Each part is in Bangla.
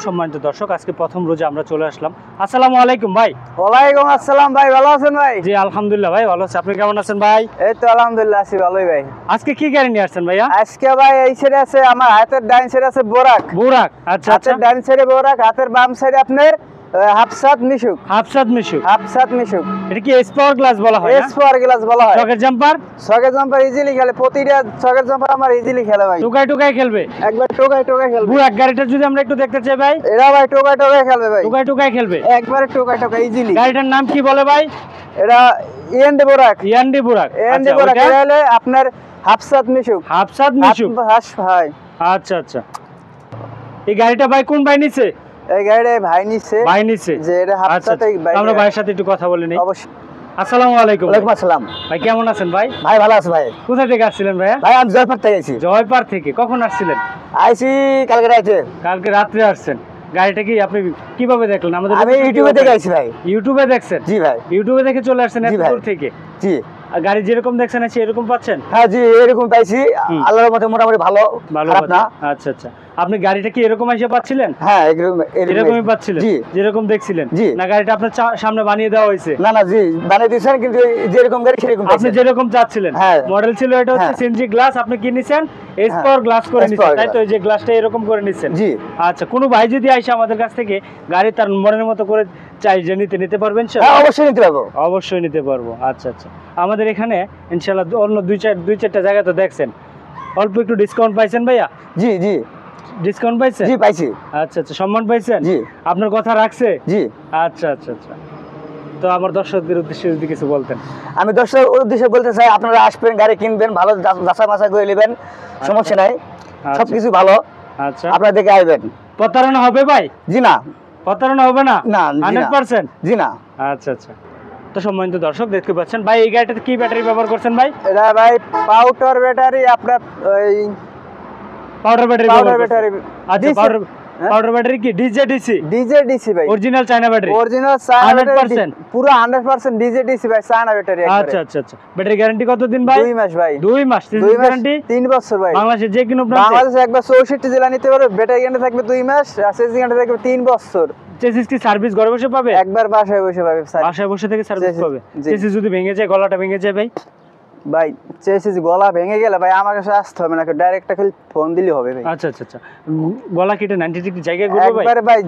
সম্মানিত দর্শক, আজকে প্রথম রোজে আমরা চলে আসলাম। আসসালামু আলাইকুম ভাই। ওয়ালাইকুম আসসালাম ভাই, ভালো আছেন ভাই? জি আলহামদুলিল্লাহ ভাই ভালো আছি, আপনি কেমন আছেন ভাই? এই তো আলহামদুলিল্লাহ আছি ভালোই ভাই। আজকে কি গাড়ি নিয়ে আসছেন ভাইয়া? আজকে ভাই এই সাইডে আছে আমার হাতের ডান সাইডে আছে বোরাক। বুরাক, আচ্ছা আচ্ছা। হাতের ডান সাইডে বোরাক, হাতের বাম সাইডে আপনার হাফসাত মিশুক। হাফসাত মিশুক। হাফসাত মিশুক এটা কি এস পাওয়ার গ্লাস বলা হয়? এস পাওয়ার গ্লাস বলা হয়। চকের জাম্পার? চকের জাম্পার ইজিলি খেলে, প্রতিটা চকের জাম্পার আমার ইজিলি খেলে ভাই। টোকাই টোকাই খেলবে? একবার টোকাই টোকাই খেলবে। বুরাক গাড়িটা যদি আমরা একটু দেখতে চাই ভাই? এরা ভাই টোকাই টোকাই খেলবে ভাই। টোকাই টোকাই খেলবে একবারে টোকাই টোকাই ইজিলি। গাড়িটার নাম কি বলে ভাই? এটা ইএনডি বোরাক। ইয়ান্ডি বুরাক। ইএনডি বোরাক এটা হলো আপনার হাফসাত মিশুক। হাফসাত মিশুক, হাস ভাই। আচ্ছা আচ্ছা। এই গাড়িটা ভাই কোন ভাই নিছে? এই গাড়িটা ভাই নিছে। ভাই নিছে, যে এটা হাফসাত ভাই। আমরা ভাইয়ের সাথে একটু কথা বলে নেই। অবশ্যই। আসসালামু আলাইকুম। ওয়ালাইকুম আসসালাম। ভাই কেমন আছেন ভাই? ভাই ভালো আছে ভাই। কোথা থেকে আসছিলেন ভাইয়া? ভাই আমি জয়পুর থেকে আইছি। জয়পার থেকে। কখন আসছিলেন? আইছি কালকে রাতে। কালকে রাত্রে আসছেন। গাড়িটা কি আপনি কিভাবে দেখলেন? আমাদের আমি ইউটিউবে দেখে আইছি ভাই। ইউটিউবে দেখছেন? জি ভাই। ইউটিউবে দেখে চলে আসছেন এত জি ভাই। দূর থেকে? জি। আর গাড়ি যেরকম দেখছেন আছে এরকম পাচ্ছেন? হ্যাঁ জি এরকম পাইছি, আল্লাহর মতে মোটামুটি ভালো, ভালো খারাপ না। আচ্ছা আচ্ছা। আপনি গাড়িটা কি এরকম এসে পাচ্ছিলেন? হ্যাঁ এরকমই পাচ্ছিলেন? জি। যেরকম দেখছিলেন? জি। না গাড়িটা আপনার সামনে বানিয়ে দেওয়া হয়েছে? না না জি বানিয়ে দিয়েছেন, কিন্তু যেরকম গাড়ি সেরকম আপনি পাইছেন। যেরকম চাচ্ছিলেন? হ্যাঁ। মডেল ছিল এটা হচ্ছে হ্যাঁ। সিএনজি গ্লাস, আপনি কি নিছেন? এস হ্যাঁ। পাওয়ার গ্লাস করে S নিছেন, power তাই তো? glass। এই যে গ্লাসটা এরকম করে নিছেন? জি। আচ্ছা, কোনো ভাই যদি আইসা আমাদের কাছ থেকে গাড়ি তার মনের মতো করে চাই যে নিতে পারবেন স্যার? হ্যাঁ অবশ্যই নিতে পারবো। অবশ্যই নিতে পারবো। আচ্ছা আচ্ছা। আমাদের এখানে ইনশাআল্লাহ অন্য দুই চারটা জায়গা তো দেখছেন, অল্প একটু ডিসকাউন্ট পাইছেন ভাইয়া? জি জি ডিসকাউন্ট পাইছেন? জি পাইছি। আচ্ছা আচ্ছা। সম্মান পাইছেন? জি। আপনার কথা রাখছে? জি। আচ্ছা আচ্ছা আচ্ছা। তো আমার দর্শকদের উদ্দেশ্যে যদি কিছু বলতেন। আমি দর্শক উদ্দেশ্যে বলতে চাই, আপনারা আসবেন, গাড়ি কিনবেন, ভালো যাচাই বাছাই করে নেবেন, সমস্যা নাই, সবকিছু ভালো। আচ্ছা। আপনারা দেখে আসবেন। প্রতারণা হবে ভাই? জি না। প্রতারণা হবে না? না 100%? জি না। আচ্ছা আচ্ছা। তো সম্মানিত দর্শক দেখতে পাচ্ছেন ভাই, এই গাড়িটাতে কি ব্যাটারি ব্যবহার করছেন ভাই? এটা ভাই পাউডার ব্যাটারি, আপনার ওই পাউডার ব্যাটারি। Powder battery. আচ্ছা, পাউডার ব্যাটারি কি ডিজে ডিসি? ডিজে ডিসি ভাই। Original China battery? Original China 100%? পুরো 100% ডিজে ডিসি ভাই, চায়না ব্যাটারি। আচ্ছা আচ্ছা আচ্ছা। ব্যাটারি গ্যারান্টি কতদিন ভাই? 2 মাস ভাই। 2 মাস? 2 মাস গ্যারান্টি? 3 বছর ভাই। বাংলাদেশে যে কোনো প্রান্তে? বাংলাদেশে একবার 64 জেলা নিতে পারবে, ব্যাটারি গ্যারান্টি থাকবে 2 মাস, আর চেসিস গ্যারান্টি থাকবে 3 বছর। চেসিস কি সার্ভিস ঘরে বসে পাবে? একবার বাসায় বসে পাবে স্যার। বাসায় বসে থেকে সার্ভিস চেসিস, পাবে? জি। চেসিস যদি ভেঙে যায়, গলাটা ভেঙে যায় ভাই? ভাই চেসিস গলা ভেঙে গেলে ভাই আমার কাছে আসতে হবে না, ডাইরেক্ট খালি ফোন দিলে হবে ভাই। আচ্ছা আচ্ছা আচ্ছা। গলা কেটে 90 ডিগ্রি জায়গায় ঘুরবে ভাই? একবারে ভাই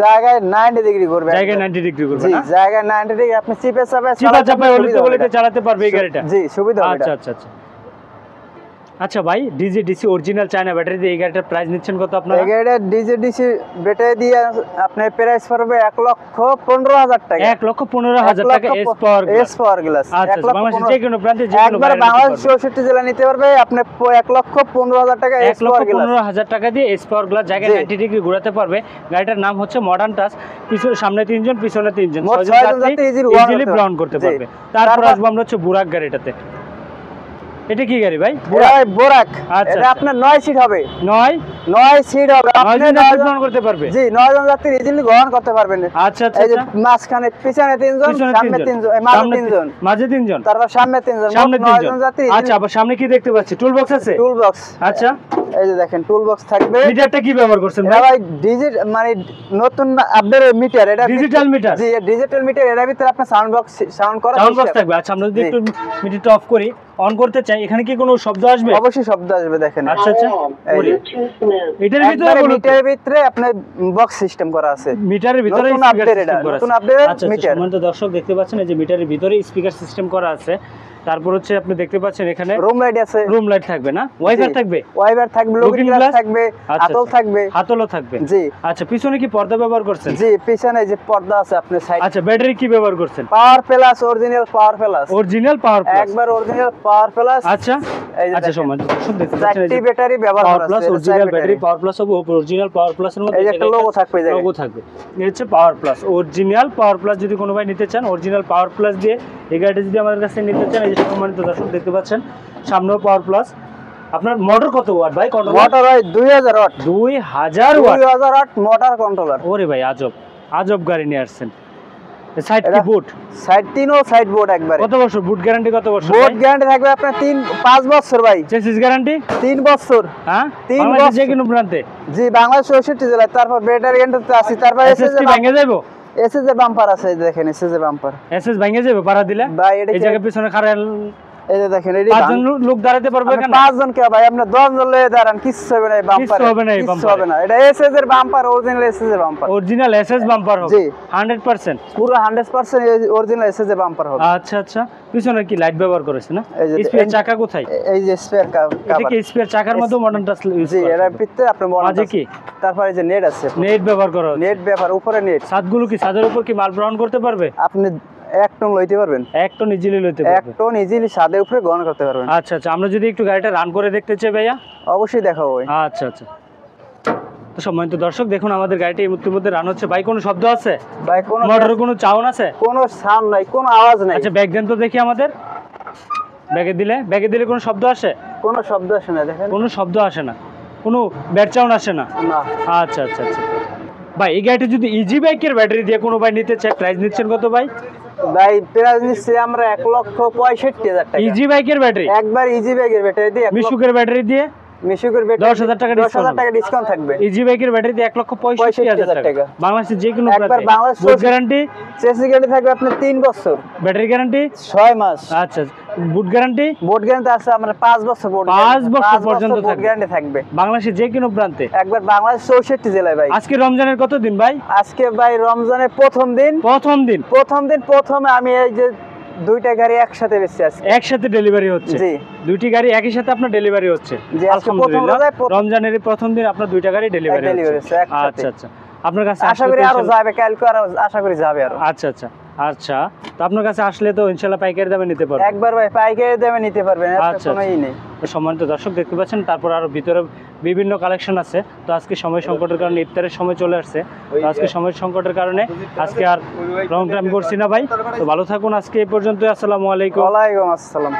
জায়গায় 90 ডিগ্রি করবে। জায়গায় 90 ডিগ্রি ঘুরবে জি, না? জায়গায় 90 ডিগ্রি আপনি চিপে চাপায় অলিতে চালাতে পারবে এই গাড়িটা? জি সুবিধা হবে। আচ্ছা আচ্ছা আচ্ছা। আচ্ছা ভাই, DG DC original China battery দিয়ে এই গাড়িটার প্রাইস নিচ্ছেন কত আপনারা? এই গাড়িটা ডিজে ডিসি ব্যাটারি দিয়ে আপনার প্রাইস পড়বে 1,15,000 টাকা। 1,15,000 টাকা S power glass? S power glass. আচ্ছা, বাংলাদেশের যে কোনো প্রান্তে যে কোনো একবার বাংলাদেশ 64 জেলা নিতে পারবে, আপনি 1,15,000 টাকা এস পাওয়ার গ্লাস। 1,15,000 টাকা দিয়ে এস পাওয়ার গ্লাস জায়গায় 90 ডিগ্রি ঘোরাতে পারবে। গাড়িটার নাম হচ্ছে মডার্ন টাচ। পিছনে সামনে 3 জন, পিছনে 3 জন, 6 জন যাত্রী ইজিলি গ্রহণ করতে পারবে। তারপর আসবো আমরা হচ্ছে বুরাক গাড়িটাতে। এটা কি গাড়ি ভাই? বোরাক। আচ্ছা, এটা আপনার 9 সিট হবে। 9 সিট হবে। 9 জন যাত্রী গ্রহণ করতে পারবে? জি 9 জন যাত্রী ইজিলি গ্রহণ করতে পারবেন। আচ্ছা আচ্ছা। এই যে মাঝখানে পিছনে 3 জন, সামনে 3 জন, মাঝে 3 জন, মাঝে 3 জন, তারপর সামনে 3 জন, সামনে 3 9 জন যাত্রী। আচ্ছা, আবার সামনে কি দেখতে পাচ্ছি? টুল বক্স আছে? Tool box. আচ্ছা, এই যে দেখেন টুল বক্স থাকবে। মিটারটা কি ব্যবহার করছেন এটা ভাই ডিজিটাল, মানে নতুন আপডেট মিটার। এটা ডিজিটাল মিটার? জি ডিজিটাল মিটার। এর ভিতরে আপনার সাউন্ড বক্স থাকবে। আচ্ছা, আমরা যদি একটু মিটারটা অফ করি, অন করতে চাই, এখানে কি কোনো শব্দ আসবে? অবশ্যই শব্দ আসবে, দেখেন। আচ্ছা আচ্ছা। এটার মিটারের ভিতরে আপনার বক্স সিস্টেম করা আছে। মিটারের ভিতরে নতুন আপডেট, এটা নতুন আপডেট মিটার। সম্মানিত দর্শক দেখতে পাচ্ছেন এই যে মিটারের ভিতরে স্পিকার সিস্টেম করা আছে। তারপর হচ্ছে আপনি দেখতে পাচ্ছেন এখানে রুম লাইট আছে। রুম লাইট থাকবে না? ওয়াইপার থাকবে? ওয়াইপার থাকবে, লুকিং গ্লাস থাকবে, হাতল থাকবে। হাতলও থাকবে? জি। আচ্ছা, পিছনে কি পর্দা ব্যবহার করছেন? জি পিছনে যে পর্দা আছে আপনার সাইড। আচ্ছা, ব্যাটারি কি ব্যবহার করছেন? Power plus, original power plus. Original power plus? একবার অরিজিনাল পাওয়ার প্লাস। আচ্ছা আচ্ছা। সম্মানিত দর্শক দেখতে পাচ্ছেন এই যে ব্যাটারি ব্যবহার করা আছে। অরিজিনাল ব্যাটারি পাওয়ার প্লাস হবে। অরিজিনাল পাওয়ার প্লাসের মধ্যে এই একটা লোগো থাকবে, লোগো থাকবে। এই হচ্ছে power plus, original power plus. যদি কোনো ভাই নিতে চান অরিজিনাল পাওয়ার প্লাস দিয়ে এই গাড়িটা যদি আমাদের কাছে নিতে চান, এই যে সম্মানিত দর্শক দেখতে পাচ্ছেন সামনেও পাওয়ার প্লাস। আপনার মোটর কত ওয়াট ভাই? মোটর ভাই 2000 watt. 2000 watt? 2000 watt motor controller. ওরে ভাই, আজব আজব গাড়ি নিয়ে আসছেন। সাইড কি বুট? সাইড তিনও সাইড বোর্ড একবারে। কত বছর বুট গ্যারান্টি? কত বছর বোর্ড গ্যারান্টি থাকবে আপনার 5 বছর ভাই। চেসিস গ্যারান্টি 3 বছর। হ্যাঁ 3 বাংলাদেশ বছর যে কোনো প্রান্তে। জি বাংলাদেশ 64 জেলায়। তারপর ব্যাটারি গ্যারান্টি আছে। তারপর এসএস কি ভেঙে যাবে? এসএস এর বাম্পার আছে, এই যে দেখেন এসএস এর বাম্পার। এসএস ভেঙে যাবে পারা দিলে? ভাই এটা এই জায়গায় পিছনে খারাপ এই যে দেখেন এই 5 জন লোক দাঁড়াতে পারবে এখানে? 5 জন কে ভাই, আপনি 10 জন লয়ে দাঁড়ান, কিচ্ছু হবে না এই বাম্পারে। কিচ্ছু হবে না এই কিচ্ছু হবে না। এটা এসএস এর বাম্পার, অরিজিনাল এসএস এর বাম্পার। অরিজিনাল এসএস বাম্পার হবে? জি 100%। পুরো 100% অরিজিনাল এসএস এর বাম্পার হবে। আচ্ছা আচ্ছা, পিছনে কি লাইট ব্যবহার করেছে না? এই যে স্পেয়ার চাকা কোথায়? এই যে স্পেয়ার এটা কভার। কি স্পেয়ার চাকার মধ্যে মডার্ন টাচ ইউজ জি করা? এর ভিতরে আপনি মাঝে কি? তারপরে এই যে নেট আছে, নেট ব্যবহার করা হচ্ছে? নেট ব্যাপার উপরে নেট। ছাদগুলো কি ছাদের উপর কি মাল গ্রহণ করতে পারবে? আপনি 1 টন লইতে পারবেন। 1 টন ইজিলি লইতে 1 পারবে? টন ইজিলি ছাদের উপরে গ্রহণ করতে পারবেন। আচ্ছা আচ্ছা, আমরা যদি একটু গাড়িটা রান করে দেখতে চাই ভাইয়া? অবশ্যই দেখাবো ভাই। আচ্ছা আচ্ছা। তো সম্মানিত দর্শক দেখুন আমাদের গাড়িটা এই মুহূর্তের মধ্যে রান হচ্ছে। ভাই কোনো শব্দ আছে? ভাই কোনো মোটরের কোনো চাউন আছে? কোনো সাউন্ড নাই, কোনো আওয়াজ নাই। আচ্ছা ব্যাগ দেন তো দেখি আমাদের। ব্যাগে দিলে কোনো শব্দ আসে? কোনো শব্দ আসে না, দেখেন কোনো শব্দ আসে না, কোনো ব্যাট চাউন আসে না? না। আচ্ছা আচ্ছা আচ্ছা। ভাই এই গাড়িটা যদি ইজি বাইকের ব্যাটারি দিয়ে কোনো ভাই নিতে চায়, প্রাইস নিচ্ছেন কত ভাই? ভাই প্রাইস নিচ্ছি আমরা 1,65,000 টাকা। ইজি বাইকের ব্যাটারি? একবার ইজি ব্যাগের ব্যাটারি দিয়ে মিশুকের ব্যাটারি দিয়ে মিশুকের ব্যাটারি 10,000 টাকা 10,000 টাকা ডিসকাউন্ট থাকবে। ইজি বাইকের ব্যাটারি দিয়ে 1,65,000 টাকা। বাংলাদেশের যে কোনো একবার প্রান্তে। বাংলাদেশ বুট গ্যারান্টি? চেসি গ্যারান্টি থাকবে আপনার 3 বছর। ব্যাটারি গ্যারান্টি 6 মাস। আচ্ছা, বুট গ্যারান্টি? বোর্ড গ্যারান্টি আছে আমরা 5 বছর বোর্ড 5 বছর পর্যন্ত বোর্ড থাকবে। গ্যারান্টি থাকবে বাংলাদেশের যে কোনো প্রান্তে। একবার বাংলাদেশ 64 জেলায় ভাই। আজকে রমজানের কত দিন ভাই? আজকে ভাই রমজানের প্রথম দিন। প্রথমে আমি এই যে দুইটা গাড়ি একসাথে বেচছি আজকে। একসাথে ডেলিভারি হচ্ছে? জি দুইটি গাড়ি একই সাথে আপনার ডেলিভারি হচ্ছে? জি আজকে প্রথম রোজায় রমজানের প্রথম দিন আপনার দুইটা গাড়ি ডেলিভারি হচ্ছে একসাথে। আচ্ছা আচ্ছা, আপনার কাছে আশা করি আরো যাবে, কালকে আরো আশা করি যাবে আরো। আচ্ছা আচ্ছা আচ্ছা, তো আপনার কাছে আসলে তো ইনশাআল্লাহ পাইকারি দামে নিতে পারবেন? একবার ভাই পাইকারি দামে নিতে পারবেন, আচ্ছা, কোনো ই নেই। তো সম্মানিত দর্শক দেখতে পাচ্ছেন, তারপর আরো ভিতরে বিভিন্ন কালেকশন আছে। তো আজকে সময় সংকটের কারণে ইফতারের সময় চলে আসছে, তো আজকে সময় সংকটের কারণে আজকে আর লং টাইম করছি না ভাই। তো ভালো থাকুন, আজকে এই পর্যন্ত। আসসালামু আলাইকুম। ওয়ালাইকুম আসসালাম।